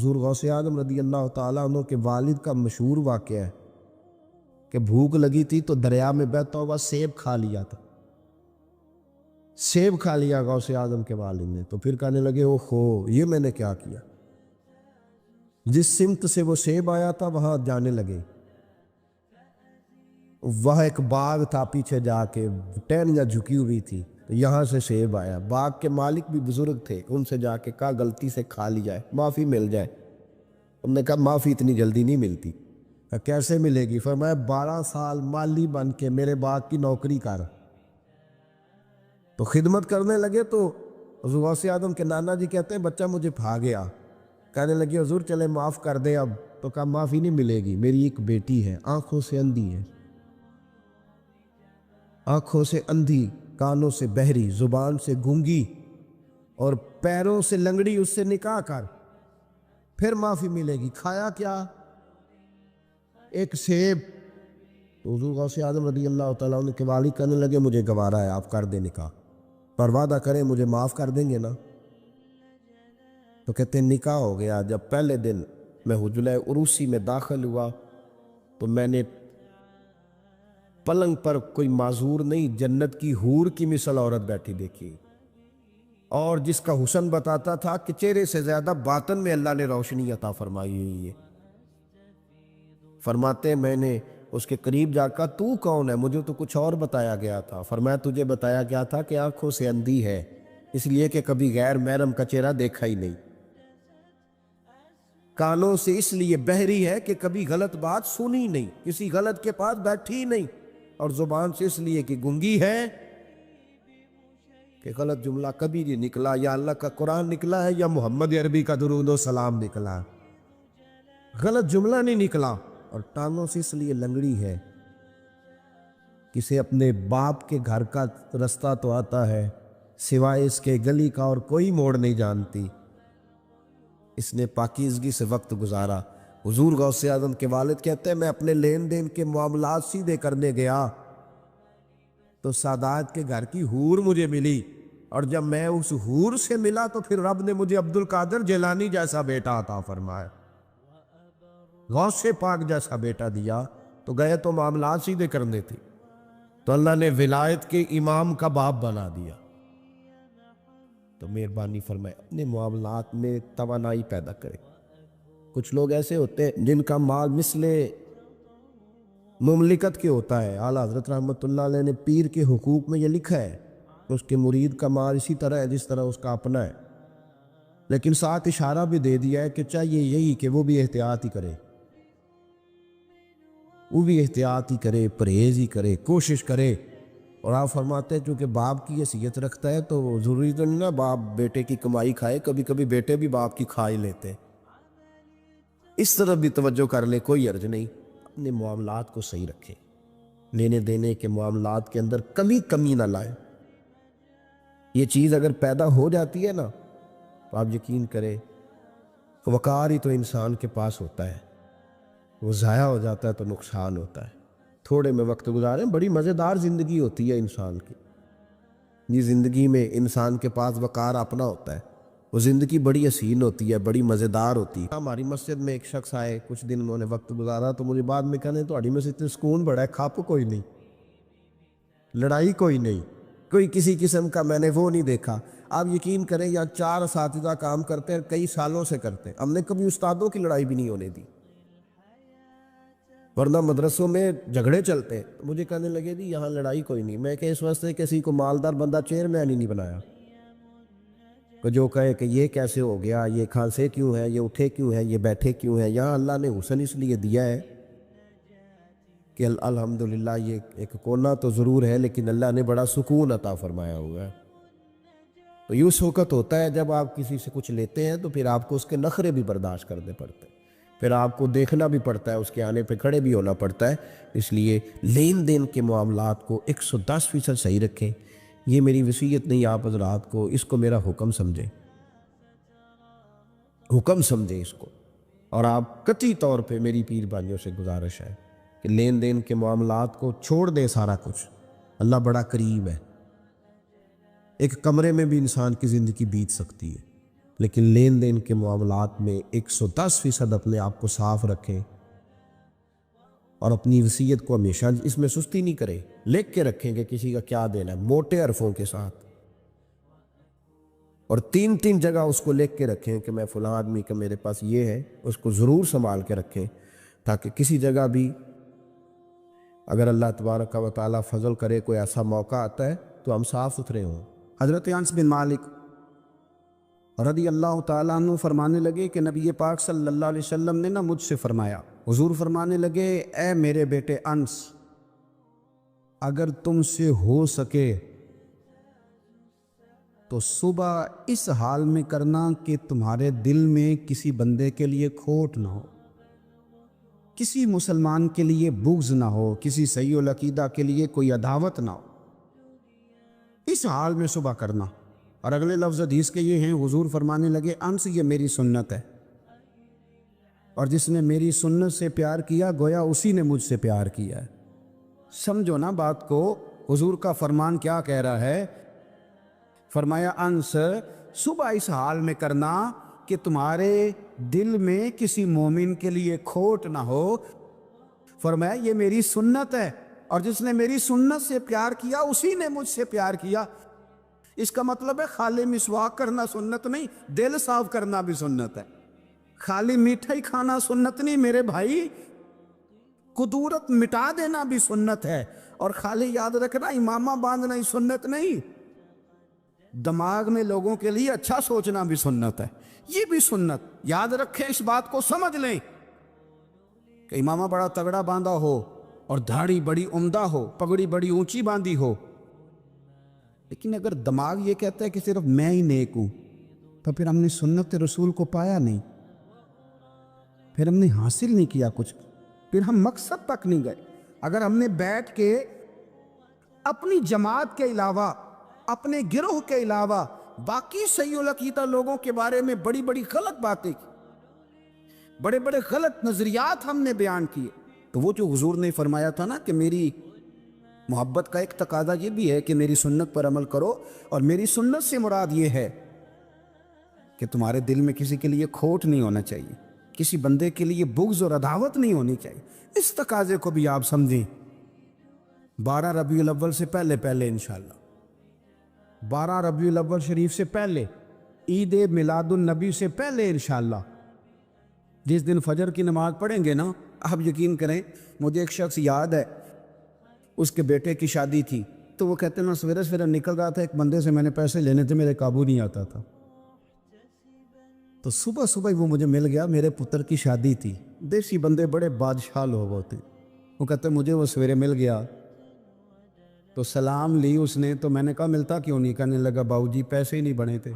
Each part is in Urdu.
حضور غوث اعظم رضی اللہ تعالیٰ عنہ کے والد کا مشہور واقعہ ہے کہ بھوک لگی تھی تو دریا میں بہتا ہوا سیب کھا لیا تھا، سیب کھا لیا غوث اعظم کے والد نے، تو پھر کہنے لگے اوہو یہ میں نے کیا کیا، جس سمت سے وہ سیب آیا تھا وہاں جانے لگے، وہاں ایک باغ تھا پیچھے جا کے، ٹہنیاں جھکی ہوئی تھی، تو یہاں سے سیب آیا، باغ کے مالک بھی بزرگ تھے، ان سے جا کے کہا غلطی سے کھا لی جائے معافی مل جائے، انہوں نے کہا معافی اتنی جلدی نہیں ملتی، کیسے ملے گی؟ فرمایا 12 سال مالی بن کے میرے باغ کی نوکری کر، تو خدمت کرنے لگے، تو حضور غوث اعظم کے نانا جی کہتے ہیں بچہ مجھے بھا گیا، کہنے لگے حضور چلے معاف کر دے اب، تو کہا معافی نہیں ملے گی، میری ایک بیٹی ہے آنکھوں سے اندھی ہے، آنکھوں سے اندھی، کانوں سے بہری، زبان سے گونگی اور پیروں سے لنگڑی، اس سے نکاح کر پھر معافی ملے گی۔ کھایا کیا؟ ایک سیب۔ تو حضور غوث اعظم رضی اللہ تعالیٰ عنہ کے والد کہنے لگے مجھے گوارا ہے آپ کر دیں نکاح، پر وعدہ کریں مجھے معاف کر دیں گے نا؟ تو کہتے ہیں نکاح ہو گیا۔ جب پہلے دن میں حجرہ عروسی میں داخل ہوا تو میں نے پلنگ پر کوئی معذور نہیں، جنت کی حور کی مثل عورت بیٹھی دیکھی، اور جس کا حسن بتاتا تھا کہ چہرے سے زیادہ باطن میں اللہ نے روشنی عطا فرمائی ہوئی ہے۔ فرماتے ہیں میں نے اس کے قریب جا کر تو کون ہے؟ مجھے تو کچھ اور بتایا گیا تھا۔ فرمایا تجھے بتایا گیا تھا کہ آنکھوں سے اندھی ہے، اس لیے کہ کبھی غیر محرم کا چہرہ دیکھا ہی نہیں، کانوں سے اس لیے بہری ہے کہ کبھی غلط بات سنی نہیں، کسی غلط کے پاس بیٹھی نہیں، اور زبان سے اس لیے کہ گنگی ہے کہ غلط جملہ کبھی نہیں نکلا، یا اللہ کا قرآن نکلا ہے یا محمد عربی کا درود و سلام نکلا ہے، غلط جملہ نہیں نکلا۔ اور ٹانگوں سے اس لیے لنگڑی ہے، کسے اپنے باپ کے گھر کا رستہ تو آتا ہے، سوائے اس کے گلی کا اور کوئی موڑ نہیں جانتی، اس نے پاکیزگی سے وقت گزارا۔ حضور غوث اعظم کے والد کہتے ہیں میں اپنے لین دین کے معاملات سیدھے کرنے گیا تو سادات کے گھر کی حور مجھے ملی، اور جب میں اس حور سے ملا تو پھر رب نے مجھے عبد القادر جیلانی جیسا بیٹا عطا فرمایا، غوث پاک جیسا بیٹا دیا، تو گئے تو معاملات سیدھے کرنے تھے، تو اللہ نے ولایت کے امام کا باپ بنا دیا۔ تو مہربانی فرمائے اپنے معاملات میں توانائی پیدا کرے۔ کچھ لوگ ایسے ہوتے ہیں جن کا مال مثل مملکت کے ہوتا ہے، اعلیٰ حضرت رحمۃ اللہ علیہ نے پیر کے حقوق میں یہ لکھا ہے کہ اس کے مرید کا مال اسی طرح ہے جس طرح اس کا اپنا ہے، لیکن ساتھ اشارہ بھی دے دیا ہے کہ چاہیے یہی کہ وہ بھی احتیاط ہی کرے، وہ بھی احتیاط ہی کرے، پرہیز ہی کرے، کوشش کرے۔ اور آپ فرماتے ہیں چونکہ باپ کی حیثیت رکھتا ہے تو ضروری تو نہیں نا باپ بیٹے کی کمائی کھائے، کبھی کبھی بیٹے بھی باپ کی کھا ہی لیتے ہیں، اس طرح بھی توجہ کر لے، کوئی عرض نہیں، اپنے معاملات کو صحیح رکھے، لینے دینے کے معاملات کے اندر کمی نہ لائے۔ یہ چیز اگر پیدا ہو جاتی ہے نا تو آپ یقین کریں وقار ہی تو انسان کے پاس ہوتا ہے، وہ ضائع ہو جاتا ہے تو نقصان ہوتا ہے۔ تھوڑے میں وقت گزاریں، بڑی مزیدار زندگی ہوتی ہے انسان کی، یہ زندگی میں انسان کے پاس وقار اپنا ہوتا ہے، وہ زندگی بڑی حسین ہوتی ہے، بڑی مزیدار ہوتی ہے۔ ہماری مسجد میں ایک شخص آئے، کچھ دن انہوں نے وقت گزارا تو مجھے بعد میں کہنے تہاڈی مسجد سکون بڑا ہے، کھپ کوئی نہیں، لڑائی کوئی نہیں، کوئی کسی قسم کا میں نے وہ نہیں دیکھا۔ آپ یقین کریں یا 4 اساتذہ کام کرتے ہیں، کئی سالوں سے کرتے ہیں، ہم نے کبھی استادوں کی لڑائی بھی نہیں ہونے دی، ورنہ مدرسوں میں جھگڑے چلتے ہیں۔ مجھے کہنے لگے جی یہاں لڑائی کوئی نہیں، میں کہ اس واسطے کسی کو مالدار بندہ چیئرمین ہی نہیں بنایا کہ جو کہے کہ یہ کیسے ہو گیا، یہ کھانسے کیوں ہے، یہ اٹھے کیوں ہے، یہ بیٹھے کیوں ہے۔ یہاں اللہ نے حسن اس لیے دیا ہے کہ الحمدللہ یہ ایک کونا تو ضرور ہے لیکن اللہ نے بڑا سکون عطا فرمایا ہوا ہے۔ تو یہ اس وقت ہوتا ہے جب آپ کسی سے کچھ لیتے ہیں تو پھر آپ کو اس کے نخرے بھی برداشت کرنے پڑتے ہیں، پھر آپ کو دیکھنا بھی پڑتا ہے، اس کے آنے پہ کھڑے بھی ہونا پڑتا ہے۔ اس لیے لین دین کے معاملات کو 110% صحیح رکھیں، یہ میری وصیت نہیں آپ حضرات کو، اس کو میرا حکم سمجھیں، حکم سمجھیں اس کو، اور آپ قطعی طور پہ میری پیر بھائیوں سے گزارش ہے کہ لین دین کے معاملات کو چھوڑ دیں سارا کچھ، اللہ بڑا قریب ہے، ایک کمرے میں بھی انسان کی زندگی بیت سکتی ہے۔ لیکن لین دین کے معاملات میں 110% اپنے آپ کو صاف رکھیں اور اپنی وصیت کو ہمیشہ اس میں سستی نہیں کریں، لکھ کے رکھیں کہ کسی کا کیا دینا ہے، موٹے حرفوں کے ساتھ، اور 3 جگہ اس کو لکھ کے رکھیں کہ میں فلاں آدمی کا میرے پاس یہ ہے، اس کو ضرور سنبھال کے رکھیں تاکہ کسی جگہ بھی اگر اللہ تبارک و تعالیٰ فضل کرے کوئی ایسا موقع آتا ہے تو ہم صاف ستھرے ہوں۔ حضرت انس بن مالک رضی اللہ تعالیٰ عنہ فرمانے لگے کہ نبی پاک صلی اللہ علیہ وسلم نے نا مجھ سے فرمایا، حضور فرمانے لگے اے میرے بیٹے انس، اگر تم سے ہو سکے تو صبح اس حال میں کرنا کہ تمہارے دل میں کسی بندے کے لیے کھوٹ نہ ہو، کسی مسلمان کے لیے بغض نہ ہو، کسی صحیح العقیدہ کے لیے کوئی عداوت نہ ہو، اس حال میں صبح کرنا۔ اور اگلے لفظ حدیث کے یہ ہیں، حضور فرمانے لگے انس یہ میری سنت ہے، اور جس نے میری سنت سے پیار کیا گویا اسی نے مجھ سے پیار کیا ہے۔ سمجھو نا بات کو، حضور کا فرمان کیا کہہ رہا ہے؟ فرمایا انس صبح اس حال میں کرنا کہ تمہارے دل میں کسی مومن کے لیے کھوٹ نہ ہو، فرمایا یہ میری سنت ہے، اور جس نے میری سنت سے پیار کیا اسی نے مجھ سے پیار کیا۔ اس کا مطلب ہے خالی مسواک کرنا سنت نہیں، دل صاف کرنا بھی سنت ہے۔ خالی میٹھا ہی کھانا سنت نہیں میرے بھائی، کدورت مٹا دینا بھی سنت ہے، اور خالی یاد رکھنا امامہ باندھنا ہی سنت نہیں، دماغ میں لوگوں کے لیے اچھا سوچنا بھی سنت ہے، یہ بھی سنت۔ یاد رکھیں، اس بات کو سمجھ لیں کہ امامہ بڑا تگڑا باندھا ہو اور دھاڑی بڑی عمدہ ہو، پگڑی بڑی اونچی باندھی ہو، لیکن اگر دماغ یہ کہتا ہے کہ صرف میں ہی نیک ہوں، تو پھر ہم نے سنت رسول کو پایا نہیں، پھر ہم نے حاصل نہیں کیا کچھ، پھر ہم مقصد تک نہیں گئے۔ اگر ہم نے بیٹھ کے اپنی جماعت کے علاوہ، اپنے گروہ کے علاوہ باقی صحیح العقیدہ لوگوں کے بارے میں بڑی بڑی غلط باتیں کی، بڑے بڑے غلط نظریات ہم نے بیان کیے، تو وہ جو حضور نے فرمایا تھا نا کہ میری محبت کا ایک تقاضا یہ بھی ہے کہ میری سنت پر عمل کرو، اور میری سنت سے مراد یہ ہے کہ تمہارے دل میں کسی کے لیے کھوٹ نہیں ہونا چاہیے، کسی بندے کے لیے بغض اور عداوت نہیں ہونی چاہیے۔ اس تقاضے کو بھی آپ سمجھیں۔ 12 ربیع الاول سے پہلے انشاءاللہ، 12 ربیع الاول شریف سے پہلے، عید میلاد النبی سے پہلے انشاءاللہ، جس دن فجر کی نماز پڑھیں گے نا، آپ یقین کریں مجھے ایک شخص یاد ہے، اس کے بیٹے کی شادی تھی، تو وہ کہتے ہیں میں سویرے سویرے نکل رہا تھا، ایک بندے سے میں نے پیسے لینے تھے، میرے قابو نہیں آتا تھا، تو صبح صبح وہ مجھے مل گیا، میرے پتر کی شادی تھی، دیسی بندے بڑے بادشاہ لوگ ہوتے، وہ کہتے ہیں مجھے وہ سویرے مل گیا، تو سلام لی اس نے، تو میں نے کہا ملتا کیوں نہیں؟ کہنے لگا باؤ جی پیسے ہی نہیں بنے تھے،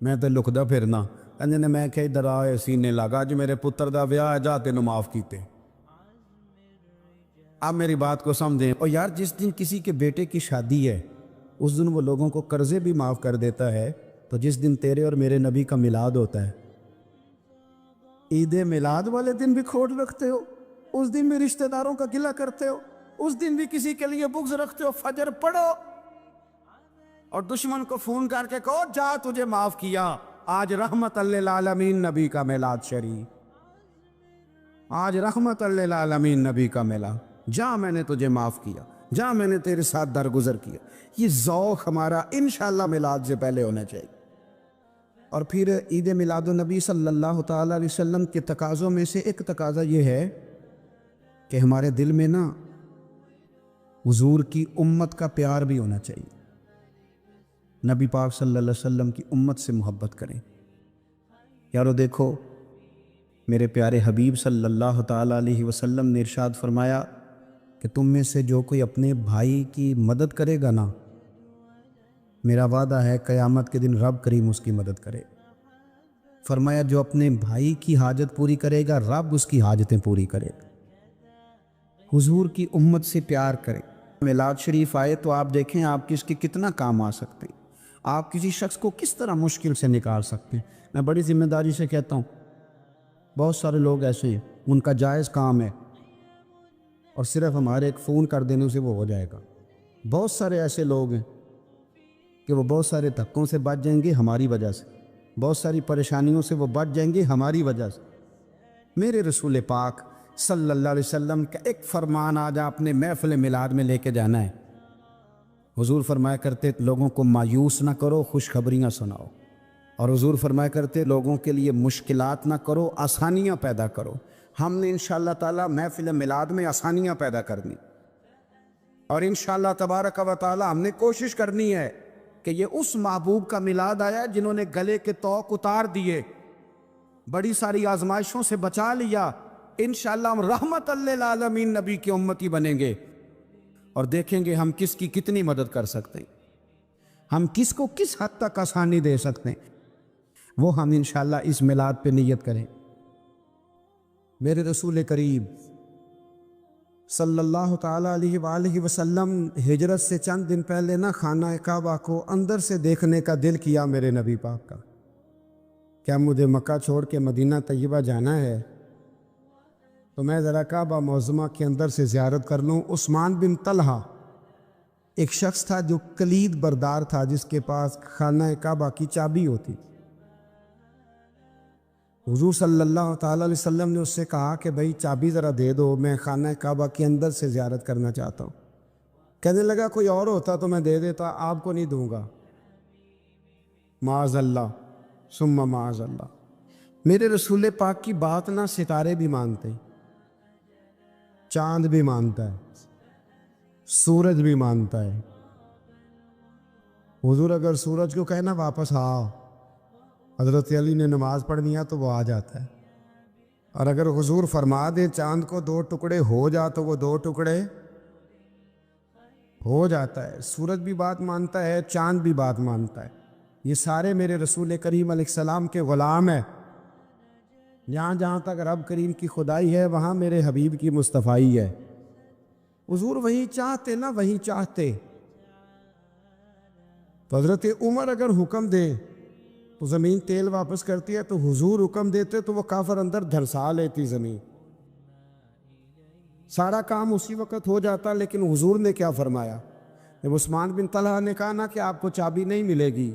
میں تو لکھدا پھرنا، کہنے نے میں کہ ادھر آئے سینے لگا جی میرے پتر دا ویاہ ہے، جا تینوں معاف کیتے۔ آپ میری بات کو سمجھیں، اور یار جس دن کسی کے بیٹے کی شادی ہے اس دن وہ لوگوں کو قرضے بھی معاف کر دیتا ہے، تو جس دن تیرے اور میرے نبی کا میلاد ہوتا ہے، عید میلاد والے دن بھی کھوٹ رکھتے ہو، اس دن بھی رشتہ داروں کا گلہ کرتے ہو، اس دن بھی کسی کے لیے بغض رکھتے ہو۔ فجر پڑھو اور دشمن کو فون کر کے کہو جا تجھے معاف کیا، آج رحمت للعالمین نبی کا میلاد شریف، آج رحمت للعالمین نبی کا میلاد، جا میں نے تجھے معاف کیا، جا میں نے تیرے ساتھ درگزر کیا۔ یہ ذوق ہمارا انشاءاللہ میلاد سے پہلے ہونا چاہیے۔ اور پھر عید میلاد النبی صلی اللہ تعالیٰ علیہ وسلم کے تقاضوں میں سے ایک تقاضا یہ ہے کہ ہمارے دل میں نا حضور کی امت کا پیار بھی ہونا چاہیے، نبی پاک صلی اللہ علیہ وسلم کی امت سے محبت کریں۔ یارو دیکھو، میرے پیارے حبیب صلی اللہ تعالیٰ علیہ وسلم نے ارشاد فرمایا کہ تم میں سے جو کوئی اپنے بھائی کی مدد کرے گا نا، میرا وعدہ ہے قیامت کے دن رب کریم اس کی مدد کرے۔ فرمایا جو اپنے بھائی کی حاجت پوری کرے گا، رب اس کی حاجتیں پوری کرے گا۔ حضور کی امت سے پیار کریں۔ میلاد شریف آئے تو آپ دیکھیں آپ کس کے کتنا کام آ سکتے ہیں، آپ کسی شخص کو کس طرح مشکل سے نکال سکتے ہیں۔ میں بڑی ذمہ داری سے کہتا ہوں، بہت سارے لوگ ایسے ہیں، ان کا جائز کام ہے اور صرف ہمارے ایک فون کر دینے سے وہ ہو جائے گا۔ بہت سارے ایسے لوگ ہیں کہ وہ بہت سارے دھکوں سے بچ جائیں گے ہماری وجہ سے، بہت ساری پریشانیوں سے وہ بچ جائیں گے ہماری وجہ سے۔ میرے رسول پاک صلی اللہ علیہ وسلم کا ایک فرمان آج آپ نے محفل میلاد میں لے کے جانا ہے۔ حضور فرمایا کرتے لوگوں کو مایوس نہ کرو، خوشخبریاں سناؤ۔ اور حضور فرمایا کرتے لوگوں کے لیے مشکلات نہ کرو، آسانیاں پیدا کرو۔ ہم نے انشاءاللہ تعالی محفل میلاد میں آسانیاں پیدا کرنی، اور انشاءاللہ تبارک و تعالی ہم نے کوشش کرنی ہے کہ یہ اس محبوب کا میلاد آیا جنہوں نے گلے کے طوق اتار دیے، بڑی ساری آزمائشوں سے بچا لیا۔ انشاءاللہ ہم رحمت للعالمین نبی کے امتی بنیں گے، اور دیکھیں گے ہم کس کی کتنی مدد کر سکتے ہیں، ہم کس کو کس حد تک آسانی دے سکتے ہیں، وہ ہم انشاءاللہ اس میلاد پہ نیت کریں۔ میرے رسول کریم صلی اللہ تعالیٰ علیہ وآلہ وسلم ہجرت سے چند دن پہلے نہ خانہ کعبہ کو اندر سے دیکھنے کا دل کیا میرے نبی پاک کا، کیا مجھے مکہ چھوڑ کے مدینہ طیبہ جانا ہے تو میں ذرا کعبہ معظمہ کے اندر سے زیارت کر لوں۔ عثمان بن طلحہ ایک شخص تھا جو کلید بردار تھا، جس کے پاس خانہ کعبہ کی چابی ہوتی۔ حضور صلی اللہ تعالیٰ علیہ وسلم نے اس سے کہا کہ بھائی چابی ذرا دے دو، میں خانہ کعبہ کے اندر سے زیارت کرنا چاہتا ہوں۔ کہنے لگا کوئی اور ہوتا تو میں دے دیتا، آپ کو نہیں دوں گا۔ معاذ اللہ ثم معاذ اللہ۔ میرے رسول پاک کی بات نہ ستارے بھی مانتے ہیں، چاند بھی مانتا ہے، سورج بھی مانتا ہے۔ حضور اگر سورج کو کہنا واپس آؤ، حضرت علی نے نماز پڑھنی ہے تو وہ آ جاتا ہے، اور اگر حضور فرما دے چاند کو 2 ٹکڑے ہو جا تو وہ 2 ٹکڑے ہو جاتا ہے۔ سورج بھی بات مانتا ہے، چاند بھی بات مانتا ہے۔ یہ سارے میرے رسول کریم علیہ السلام کے غلام ہیں۔ جہاں جہاں تک رب کریم کی خدائی ہے وہاں میرے حبیب کی مصطفائی ہے۔ حضور وہیں چاہتے نا وہیں چاہتے، تو حضرت عمر اگر حکم دے تو زمین تیل واپس کرتی ہے، تو حضور حکم دیتے تو وہ کافر اندر دھرسا لیتی زمین، سارا کام اسی وقت ہو جاتا۔ لیکن حضور نے کیا فرمایا؟ جب عثمان بن طلحہ نے کہا نا کہ آپ کو چابی نہیں ملے گی،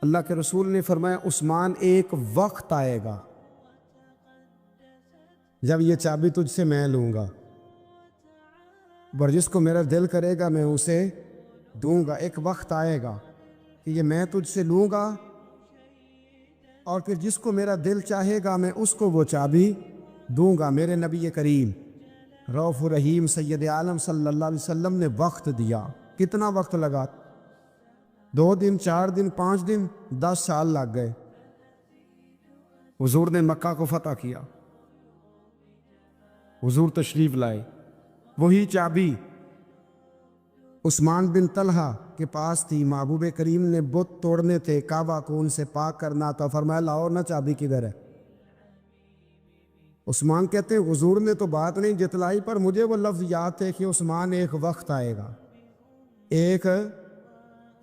اللہ کے رسول نے فرمایا عثمان ایک وقت آئے گا جب یہ چابی تجھ سے میں لوں گا، اور جس کو میرا دل کرے گا میں اسے دوں گا۔ ایک وقت آئے گا کہ یہ میں تجھ سے لوں گا، اور پھر جس کو میرا دل چاہے گا میں اس کو وہ چابی دوں گا۔ میرے نبی کریم رؤوف رحیم سید عالم صلی اللہ علیہ وسلم نے وقت دیا۔ کتنا وقت لگا؟ 2 دن، 4 دن، 5 دن، 10 سال لگ گئے۔ حضور نے مکہ کو فتح کیا، حضور تشریف لائے، وہی چابی عثمان بن طلحہ کے پاس تھی۔ محبوب کریم نے بت توڑنے تھے، کعبہ کو ان سے پاک کرنا تھا، فرمایا لاؤ نا چابی کدھر ہے؟ عثمان کہتے ہیں حضور نے تو بات نہیں جتلائی، پر مجھے وہ لفظ یاد تھے کہ عثمان ایک وقت آئے گا، ایک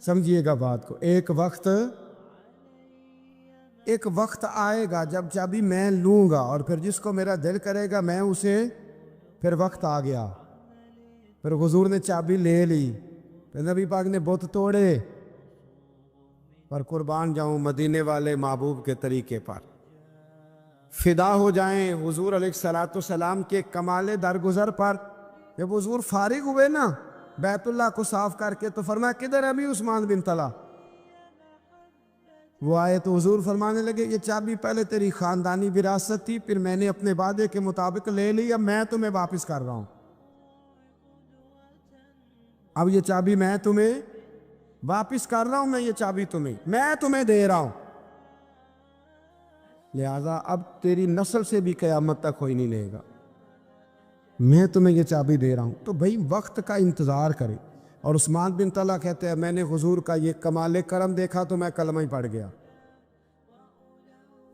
سمجھیے گا بات کو، ایک وقت آئے گا جب چابی میں لوں گا، اور پھر جس کو میرا دل کرے گا میں اسے، پھر وقت آ گیا، پھر حضور نے چابی لے لی، پھر نبی پاک نے بت توڑے۔ پر قربان جاؤں مدینے والے محبوب کے طریقے پر، فدا ہو جائیں حضور علیہ الصلوۃ والسلام کے کمال درگزر پر۔ جب حضور فارغ ہوئے نا بیت اللہ کو صاف کر کے، تو فرمایا کدھر ہے ابھی عثمان بن طلحہ؟ وہ آئے تو حضور فرمانے لگے یہ چابی پہلے تیری خاندانی وراثت تھی، پھر میں نے اپنے وعدے کے مطابق لے لی، اب میں تمہیں واپس کر رہا ہوں، اب یہ چابی میں تمہیں واپس کر رہا ہوں، میں یہ چابی میں تمہیں دے رہا ہوں، لہذا اب تیری نسل سے بھی قیامت تک کوئی نہیں لے گا، میں تمہیں یہ چابی دے رہا ہوں۔ تو بھائی وقت کا انتظار کرے۔ اور عثمان بن طلحہ کہتے ہیں میں نے حضور کا یہ کمال کرم دیکھا تو میں کلمہ ہی پڑھ گیا،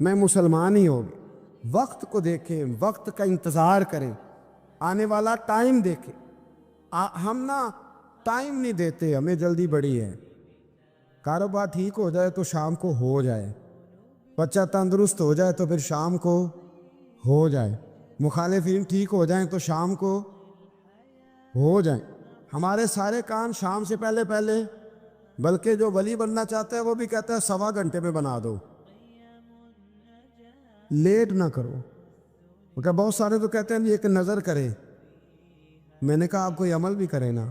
میں مسلمان ہی ہو گیا۔ وقت کو دیکھیں، وقت کا انتظار کریں، آنے والا ٹائم دیکھیں۔ ہم نا ٹائم نہیں دیتے، ہمیں جلدی بڑی ہے، کاروبار ٹھیک ہو جائے تو شام کو ہو جائے، بچہ تندرست ہو جائے تو پھر شام کو ہو جائے، مخالفین ٹھیک ہو جائیں تو شام کو ہو جائیں، ہمارے سارے کام شام سے پہلے بلکہ جو ولی بننا چاہتا ہے وہ بھی کہتا ہے 1.25 گھنٹے میں بنا دو، لیٹ نہ کرو۔ کیونکہ بہت سارے تو کہتے ہیں ایک نظر کرے، میں نے کہا آپ کوئی عمل بھی کرے نا۔